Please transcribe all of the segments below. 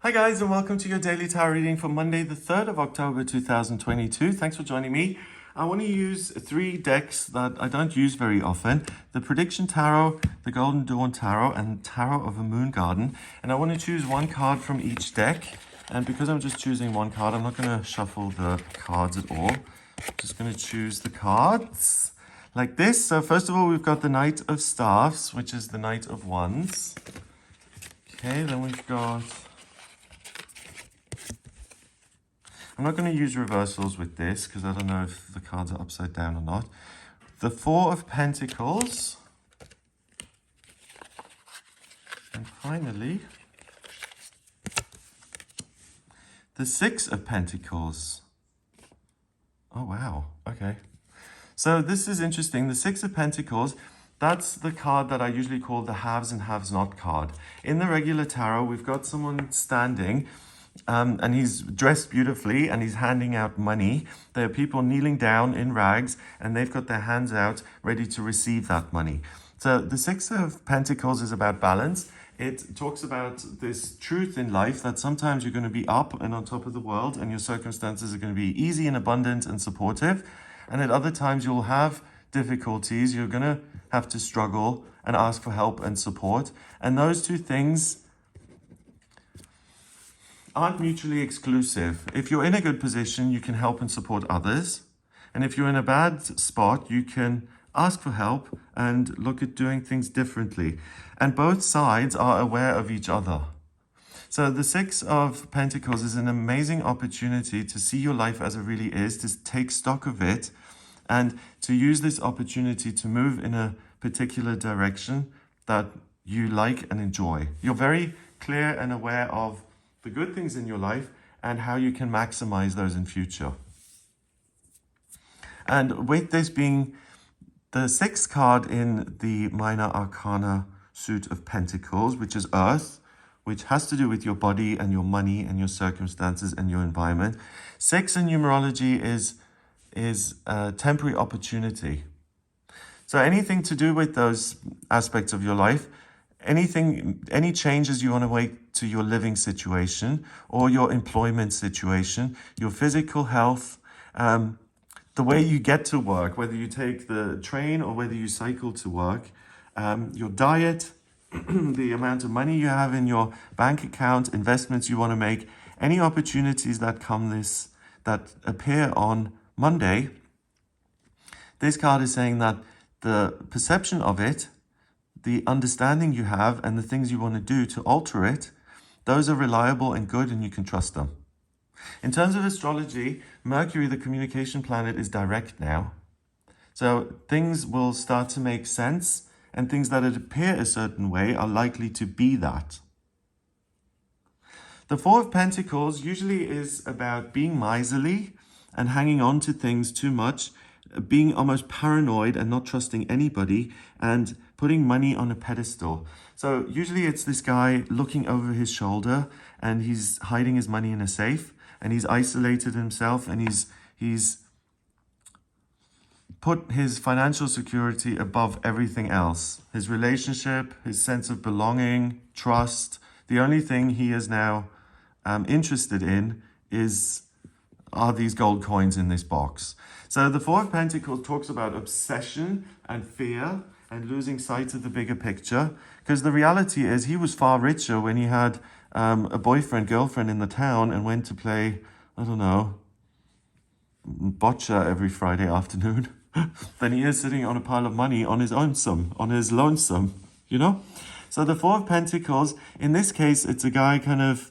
Hi guys, and welcome to your daily tarot reading for Monday the 3rd of October 2022. Thanks for joining me. I want to use three decks that I don't use very often. The Prediction Tarot, the Golden Dawn Tarot, and Tarot of a Moon Garden. And I want to choose one card from each deck. And because I'm just choosing one card, I'm not going to shuffle the cards at all. I'm just going to choose the cards like this. So first of all, we've got the Knight of Staffs, which is the Knight of Wands. Okay, then we've got... I'm not going to use reversals with this because I don't know if the cards are upside down or not. The Four of Pentacles. And finally, the Six of Pentacles. Oh, wow. Okay. So this is interesting. The Six of Pentacles, that's the card that I usually call the haves and haves not card. In the regular tarot, we've got someone standing and he's dressed beautifully and he's handing out money. There are people kneeling down in rags and they've got their hands out ready to receive that money. So the Six of Pentacles is about balance. It talks about this truth in life that sometimes you're going to be up and on top of the world and your circumstances are going to be easy and abundant and supportive. And at other times you'll have difficulties. You're going to have to struggle and ask for help and support. And those two things aren't mutually exclusive. If you're in a good position, you can help and support others. And if you're in a bad spot, you can ask for help and look at doing things differently. And both sides are aware of each other. So the Six of Pentacles is an amazing opportunity to see your life as it really is, to take stock of it, and to use this opportunity to move in a particular direction that you like and enjoy. You're very clear and aware of the good things in your life and how you can maximize those in future. And with this being the sixth card in the Minor Arcana suit of Pentacles, which is Earth, which has to do with your body and your money and your circumstances and your environment. Six in numerology is a temporary opportunity. So anything to do with those aspects of your life, any changes you want to make to your living situation or your employment situation, your physical health, the way you get to work, whether you take the train or whether you cycle to work, your diet, the amount of money you have in your bank account, investments you want to make, any opportunities that that appear on Monday. This card is saying that the perception of it, the understanding you have and the things you want to do to alter it, those are reliable and good and you can trust them. In terms of astrology, Mercury, the communication planet, is direct now. So things will start to make sense and things that appear a certain way are likely to be that. The Four of Pentacles usually is about being miserly and hanging on to things too much, being almost paranoid and not trusting anybody and putting money on a pedestal. So usually it's this guy looking over his shoulder and he's hiding his money in a safe and he's isolated himself and he's put his financial security above everything else. His relationship, his sense of belonging, trust. The only thing he is now interested in are these gold coins in this box. So the Four of Pentacles talks about obsession and fear and losing sight of the bigger picture. Because the reality is he was far richer when he had a boyfriend, girlfriend in the town and went to play, I don't know, bocce every Friday afternoon than he is sitting on a pile of money on his lonesome, you know? So the Four of Pentacles, in this case, it's a guy kind of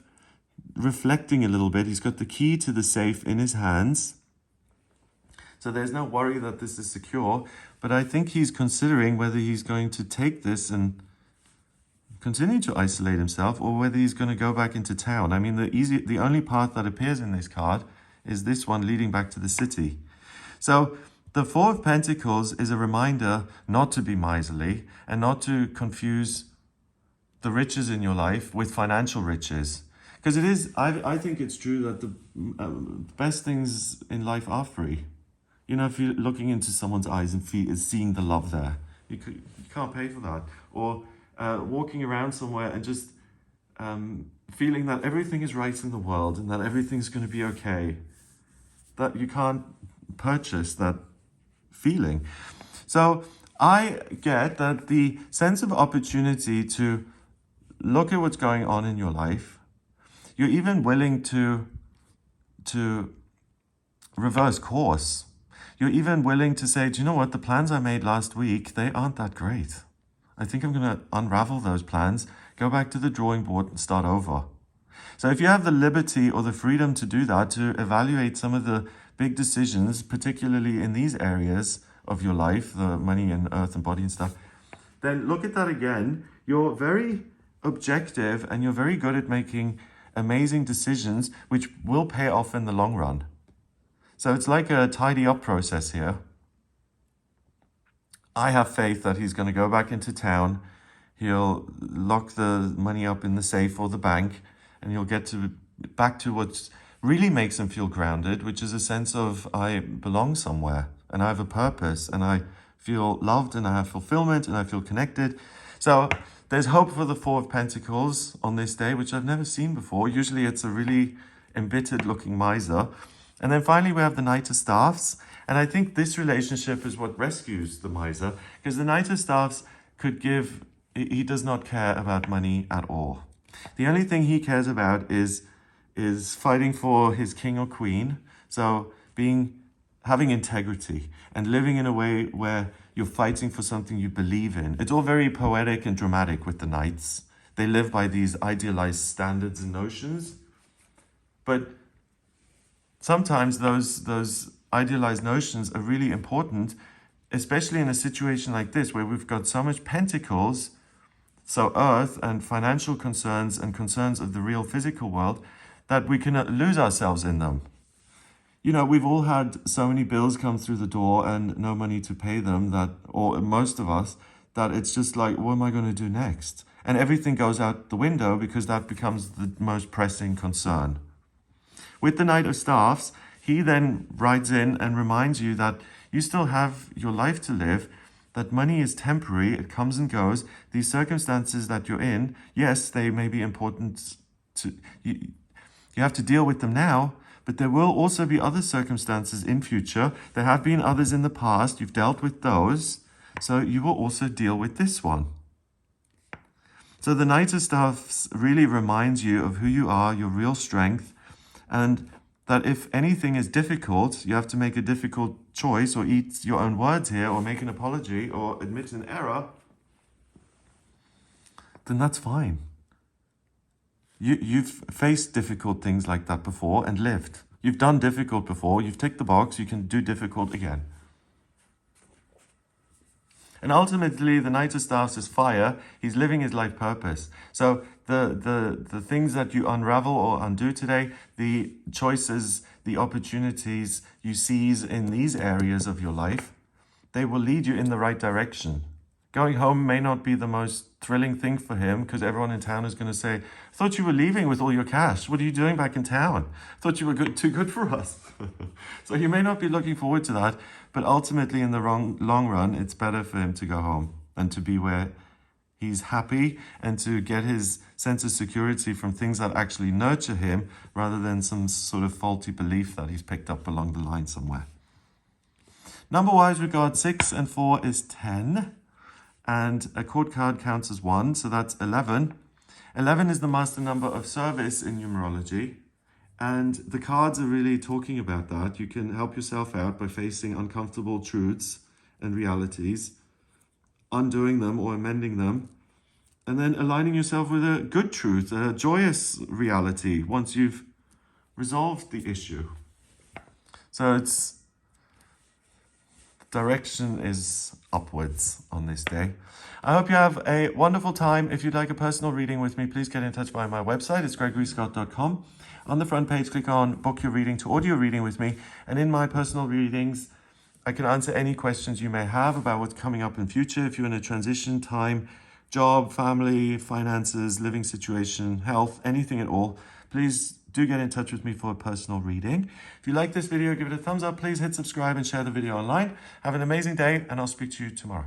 reflecting a little bit. He's got the key to the safe in his hands. So there's no worry that this is secure, but I think he's considering whether he's going to take this and continue to isolate himself or whether he's going to go back into town. I mean, the only path that appears in this card is this one leading back to the city. So the Four of Pentacles is a reminder not to be miserly and not to confuse the riches in your life with financial riches. Because it is, I think it's true that the best things in life are free. You know, if you're looking into someone's eyes and seeing the love there, you can't pay for that. Or walking around somewhere and just feeling that everything is right in the world and that everything's going to be okay. That you can't purchase that feeling. So I get that the sense of opportunity to look at what's going on in your life, you're even willing to reverse course. You're even willing to say, do you know what, the plans I made last week, they aren't that great. I think I'm going to unravel those plans, go back to the drawing board and start over. So if you have the liberty or the freedom to do that, to evaluate some of the big decisions, particularly in these areas of your life, the money and earth and body and stuff, then look at that again. You're very objective and you're very good at making amazing decisions, which will pay off in the long run. So it's like a tidy up process here. I have faith that he's going to go back into town. He'll lock the money up in the safe or the bank, and he'll get back to what really makes him feel grounded, which is a sense of I belong somewhere and I have a purpose and I feel loved and I have fulfillment and I feel connected. So there's hope for the Four of Pentacles on this day, which I've never seen before. Usually it's a really embittered looking miser. And then finally we have the Knight of Staffs. And I think this relationship is what rescues the miser, because the Knight of Staffs could give, he does not care about money at all. The only thing he cares about is fighting for his king or queen. So having integrity and living in a way where you're fighting for something you believe in. It's all very poetic and dramatic with the knights. They live by these idealized standards and notions. But sometimes those idealized notions are really important, especially in a situation like this where we've got so much pentacles, so earth and financial concerns and concerns of the real physical world, that we can lose ourselves in them. You know, we've all had so many bills come through the door and no money to pay them, that, or most of us, that it's just like, what am I going to do next? And everything goes out the window because that becomes the most pressing concern. With the Knight of Staffs, he then rides in and reminds you that you still have your life to live, that money is temporary, it comes and goes. These circumstances that you're in, yes, they may be important to you. You have to deal with them now, but there will also be other circumstances in future. There have been others in the past. You've dealt with those, so you will also deal with this one. So the Knight of Staffs really reminds you of who you are, your real strength, and that if anything is difficult, you have to make a difficult choice or eat your own words here or make an apology or admit an error, then that's fine. You've faced difficult things like that before and lived. You've done difficult before. You've ticked the box. You can do difficult again. And ultimately, the Knight of Staffs is fire. He's living his life purpose. So the things that you unravel or undo today, the choices, the opportunities you seize in these areas of your life, they will lead you in the right direction. Going home may not be the most thrilling thing for him because everyone in town is going to say, I thought you were leaving with all your cash. What are you doing back in town? I thought you were too good for us. So you may not be looking forward to that, but ultimately in the long run, it's better for him to go home and to be where he's happy and to get his sense of security from things that actually nurture him rather than some sort of faulty belief that he's picked up along the line somewhere. Number-wise, we got 6 and 4 is 10. And a court card counts as 1, so that's 11. 11 is the master number of service in numerology. And the cards are really talking about that. You can help yourself out by facing uncomfortable truths and realities, undoing them or amending them, and then aligning yourself with a good truth, a joyous reality once you've resolved the issue. So it's direction is upwards on this day. I hope you have a wonderful time. If you'd like a personal reading with me, please get in touch via my website. It's gregoryscott.com. On the front page, click on book your reading to audio reading with me. And in my personal readings, I can answer any questions you may have about what's coming up in future. If you're in a transition time, job, family, finances, living situation, health, anything at all, please do get in touch with me for a personal reading. If you like this video, give it a thumbs up. Please hit subscribe and share the video online. Have an amazing day, and I'll speak to you tomorrow.